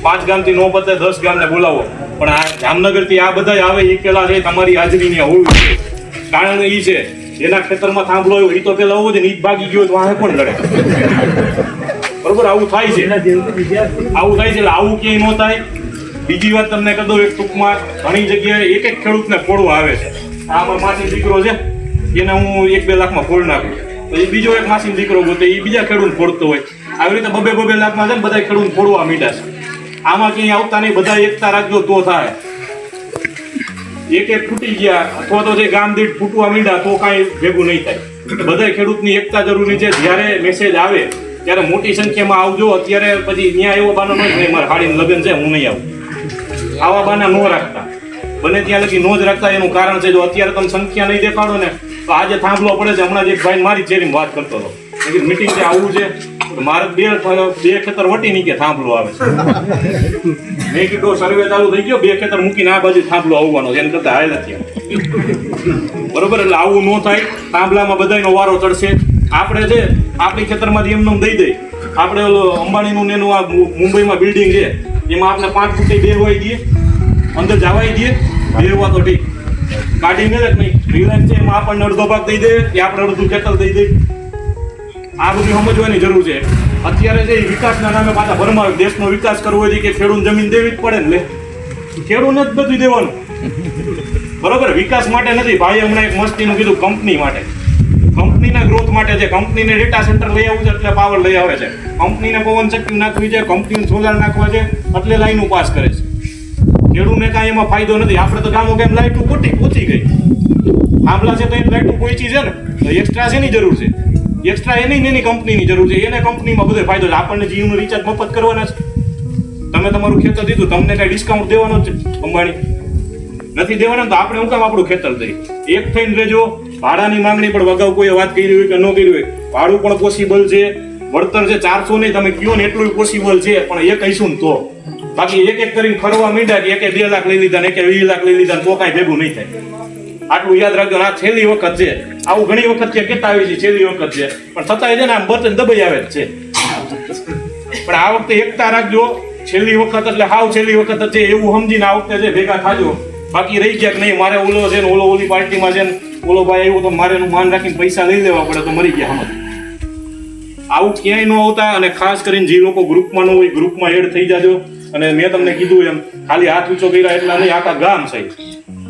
5 ગામથી નો પતે 10 ગામને બોલાવો, પણ આ જામનગરથી આ બધા આવે એ પેલા છે તમારી હાજરી હોવી જોઈએ. કારણ એ છે જેના ખેતરમાં થાંભલો આવ્યો એ તો પેલા આવો છે ને, ઈ ભાગી ગયો તો વાહે કોણ લડે? બરોબર, આવું થાય છે. આવું થાય છે એટલે આવું ક્યાંય ન થાય. બીજી વાત તમને કહી દઉં, એક ટૂંકમાં ઘણી જગ્યાએ એક ખેડૂતને ફોડવા આવે છે. આમાં માસી દીકરો છે એને હું 1-2 લાખમાં ફોડ નાખું, તો એ બીજો એક માસી દીકરો ગોતે એ બીજા ખેડૂત ફોડતો હોય. આવી રીતે 2-2 લાખમાં છે ને બધા ખેડૂત ફોડવા મીઠા છે. આમાં ક્યાંય આવતા નહીં, બધા એકતા રાખજો તો થાય. એક ફૂટી ગયા અથવા તો જે ગામ દીઠ ફૂટવા મીંડા તો કાંઈ ભેગું નહીં થાય. બધા ખેડૂતની એકતા જરૂરી છે. જ્યારે મેસેજ આવે ત્યારે મોટી સંખ્યામાં આવજો. અત્યારે પછી ત્યાં એવો બાનો નહીં મારે હાડીનું લગ્ન છે હું નહીં આવું, આવા બાના ન રાખતા. બને ત્યાં લગી નો જ રાખતા. એનું કારણ છે જો અત્યારે તમે સંખ્યા નહીં દેખાડો ને તો આજે થાંભલો પડે છે. હમણાં જ એક ભાઈ મારી ચેરીમાં વાત કરતો હતો, મીટિંગ છે આવું છે, મારે બે ખેતર વટી નહીં કે થાંભલો આવે છે. મેં કીધું સર્વે ચાલુ થઈ ગયો, 2 ખેતર મૂકીને આ બાજુ થાંભલો આવવાનો છે, એને કરતા હાલ નથી. બરોબર, એટલે આવું ન થાય. થાંભલામાં બધાનો વારો ચડશે. આપણે છે આપણી ખેતરમાંથી એમને દઈ દઈ. આપણે ઓલો અંબાણીનું એનું આ મુંબઈમાં બિલ્ડિંગ છે એમાં આપણે 5 ફૂટે બેહવાઈ દઈએ, અંદર જવાઈ દઈએ, બેહવા તો ઠીક, કાઢી મેળે જ નહીં. રિલાયન્સ છે એમાં આપણને અડધો ભાગ દઈ દે કે આપણે અડધું ખેતર દઈ દે. આ બધું સમજવાની જરૂર છે. અત્યારે જે વિકાસના નામે પાછા ભરમાવે, દેશનો વિકાસ કરવો હોય કે ખેડૂત જમીન દેવી જ પડે ને, ખેડૂતને જ બધું દેવાનું. બરોબર, વિકાસ માટે નથી. ભાઈ હમણાં એક મસ્તીનું કીધું કંપની માટે, કંપનીના ગ્રોથ માટે છે. કંપનીને ડેટા સેન્ટર લઈ આવવું છે એટલે પાવર લઈ આવે છે. કંપનીને પવન શક્તિ નાખવી છે, કંપનીને સોલાર નાખવા છે એટલે લાઈનો પાસ કરે છે. ખેડૂતને કાંઈ એમાં ફાયદો નથી. આપણે તો ગામો કેમ લાઈટો પહોંચી ગઈ, આંબલા છે તો એ લાઈટો પહોંચી છે ને, તો એક્સ્ટ્રા શેની જરૂર છે? એક્સ્ટ્રા એની કંપનીની જરૂર છે. એને કંપનીમાં બધો ફાયદો છે. આપણને જીવનું રિચાર્જ મફત કરવાના છે. તમે તમારું ખેતર દીધું, તમને કઈ ડિસ્કાઉન્ટ દેવાનો છે અંબાણી? નથી દેવાના. તો આપણે હું કામ આપણું ખેતર દઈ? એક થઈને રહેજો. ભાડાની માંગણી પણ અગાઉ કોઈ વાત કરી હોય કે ન કરી હોય, ભાડું પણ પોસિબલ છે. વળતર છે 400 નહીં, તમે કયો ને એટલું પોસિબલ છે, પણ એ કહીશું ને તો. બાકી એક કરીને ફરવા માંડ્યા કે એકે 2 લાખ લઈ લીધા ને એકે 20 લાખ લઈ લીધા તો કાંઈ ભેગું નહીં થાય. આટલું યાદ રાખજો. આ છેલ્લી વખત છે. આવું ઘણી વખત છે, કહેતા આવી છે છેલ્લી વખત છે, પણ છતાંય છે ને આમ બટન દબાઈ આવે જ છે. પણ આ વખતે એકતા રાખજો. છેલ્લી વખત એટલે હાવ છેલ્લી વખત છે એવું સમજીને આ વખતે છે ભેગા થાજો. બાકી રહી ગયા કે નહીં મારે ઓલો છે ને ઓલી પાર્ટીમાં છે ને ઓલો ભાઈ આવ્યો તો મારે એનું માન રાખીને પૈસા લઈ લેવા પડે તો મરી ગયા. સમજ, આવું ક્યાંય ન આવતા. અને ખાસ કરીને જે લોકો ગ્રુપમાં ન હોય ગ્રુપમાં એડ થઈ જાજો. અને મેં તમને કીધું એમ ખાલી હાથ ઊંચો કર્યા એટલા નહીં, આખા ગામ છે